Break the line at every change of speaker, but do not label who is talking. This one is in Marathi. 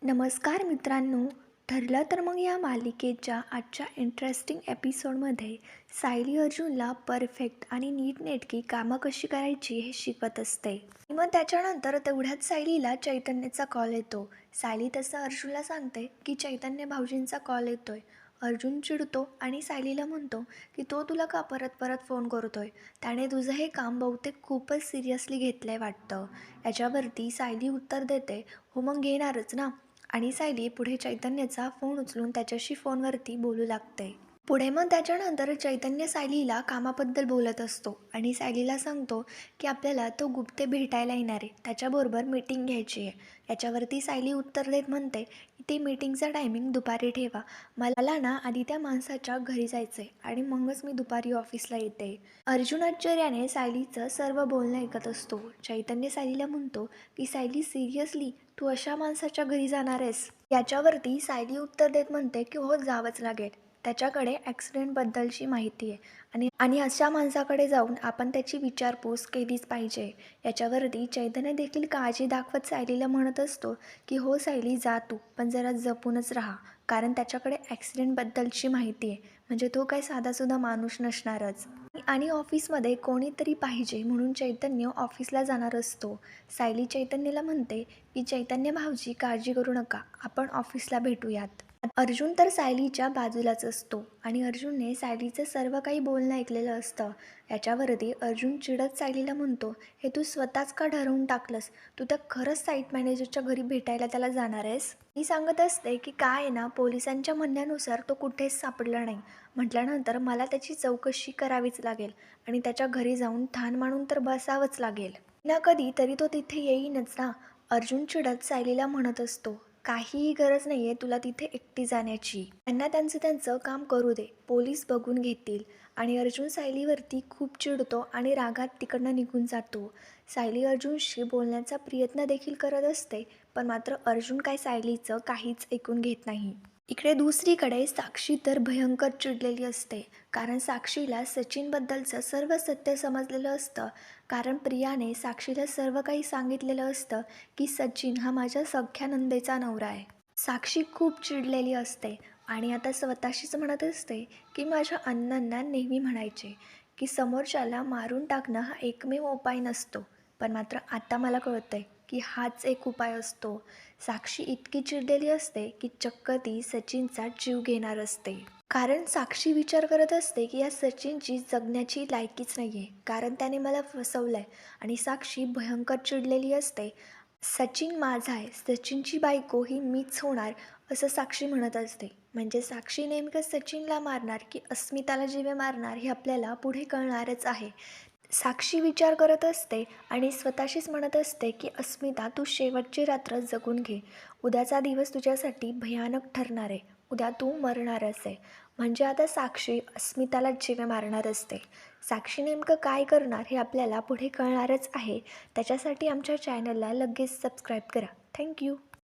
नमस्कार मित्रांनो. ठरलं तर मग या मालिकेच्या आजच्या इंटरेस्टिंग एपिसोडमध्ये सायली अर्जुनला परफेक्ट आणि नीटनेटकी कामं कशी करायची हे शिकवत असते. आणि मग त्याच्यानंतर तेवढ्यात सायलीला चैतन्यचा कॉल येतो. सायली तसं अर्जुनला सांगते की चैतन्य भाऊजींचा कॉल येतोय. अर्जुन चिडतो आणि सायलीला म्हणतो की तो तुला का परत परत फोन करतोय, त्याने तुझं हे काम बहुतेक खूपच सिरियसली घेतलंय वाटतं. याच्यावरती सायली उत्तर देते, हो मग घेणारच ना. आणि सायली पुढे चैतन्याचा फोन उचलून त्याच्याशी फोनवरती बोलू लागते. पुढे मग त्याच्यानंतर चैतन्य सायलीला कामाबद्दल बोलत असतो आणि सायलीला सांगतो की आपल्याला तो गुप्ते भेटायला येणार आहे, त्याच्याबरोबर मीटिंग घ्यायची आहे. याच्यावरती सायली उत्तर देत म्हणते की ते मीटिंगचा टायमिंग दुपारी ठेवा. मला ना आधी त्या माणसाच्या घरी जायचं आहे आणि मगच मी दुपारी ऑफिसला येते. अर्जुन आश्चर्याने सायलीचं सर्व बोलणं ऐकत असतो. चैतन्य सायलीला म्हणतो की सायली, सिरियसली तू अशा माणसाच्या घरी जाणार आहेस? याच्यावरती सायली उत्तर देत म्हणते की हो, जावंच लागेल. त्याच्याकडे ॲक्सिडेंटबद्दलची माहिती आहे आणि आणि अशा माणसाकडे जाऊन आपण त्याची विचारपूस केलीच पाहिजे. याच्यावरती चैतन्य देखील काळजी दाखवत सायलीला म्हणत असतो की हो सायली, जा तू, पण जरा जपूनच राहा, कारण त्याच्याकडे ॲक्सिडेंटबद्दलची माहिती आहे, म्हणजे तो काही साधासुद्धा माणूस नसणारच. आणि ऑफिसमध्ये कोणीतरी पाहिजे म्हणून चैतन्य ऑफिसला जाणार असतो. सायली चैतन्यला म्हणते की चैतन्य भाऊजी, काळजी करू नका, आपण ऑफिसला भेटूयात. अर्जुन तर सायलीच्या बाजूलाच असतो आणि अर्जुनने सायलीचं सर्व काही बोलणं ऐकलेलं असतं. याच्यावरती अर्जुन चिडत सायलीला म्हणतो, हे तू स्वतःच का ठरवून टाकलंस? तू तर खरंच साईट मॅनेजरच्या घरी भेटायला त्याला जाणार आहेस? मी सांगत असते की काय आहे ना, पोलिसांच्या म्हणण्यानुसार तो कुठेच सापडला नाही. म्हटल्यानंतर मला त्याची चौकशी करावीच लागेल आणि त्याच्या घरी जाऊन ठाण मांडून तर बसावंच लागेल ना, कधी तरी तो तिथे येईनच ना. अर्जुन चिडत सायलीला म्हणत असतो, काहीही गरज नाही आहे तुला तिथे एकटी जाण्याची. त्यांना त्यांचं काम करू दे, पोलीस बघून घेतील. आणि अर्जुन सायलीवरती खूप चिडतो आणि रागात तिकडनं निघून जातो. सायली अर्जुनशी बोलण्याचा प्रयत्न देखील करत असते, पण मात्र अर्जुन काय सायलीचं काहीच ऐकून घेत नाही. इकडे दुसरीकडे साक्षी तर भयंकर चिडलेली असते, कारण साक्षीला सचिनबद्दलचं सर्व सत्य समजलेलं असतं. कारण प्रियाने साक्षीला सर्व काही सांगितलेलं असतं की सचिन हा माझ्या सख्या नंदेचा नवरा आहे. साक्षी खूप चिडलेली असते आणि आता स्वतःशीच म्हणत असते की माझ्या अण्णांना नेहमी म्हणायचे की समोरच्याला मारून टाकणं हा एकमेव उपाय नसतो, पण मात्र आता मला कळतंय की हाच एक उपाय असतो. साक्षी इतकी चिडलेली असते की चक्क ती सचिनचा जीव घेणार असते. कारण साक्षी विचार करत असते की या सचिनची जगण्याची लायकीच नाही आहे, कारण त्याने मला फसवलं आहे. आणि साक्षी भयंकर चिडलेली असते. सचिन माझा आहे, सचिनची बायको ही मीच होणार, असं साक्षी म्हणत असते. म्हणजे साक्षी नेमकं सचिनला मारणार की अस्मिताला जीवे मारणार हे आपल्याला पुढे कळणारच आहे. साक्षी विचार करत असते आणि स्वतःशीच म्हणत असते की अस्मिता, तू शेवटची रात्र जगून घे. उद्याचा दिवस तुझ्यासाठी भयानक ठरणार आहे. उद्या तू मरणारच आहे. म्हणजे आता साक्षी अस्मिताला जीवे मारणार असते. साक्षी नेमकं काय करणार हे आपल्याला पुढे कळणारच आहे. त्याच्यासाठी आमच्या चॅनलला लगेच सबस्क्राईब करा. थँक्यू.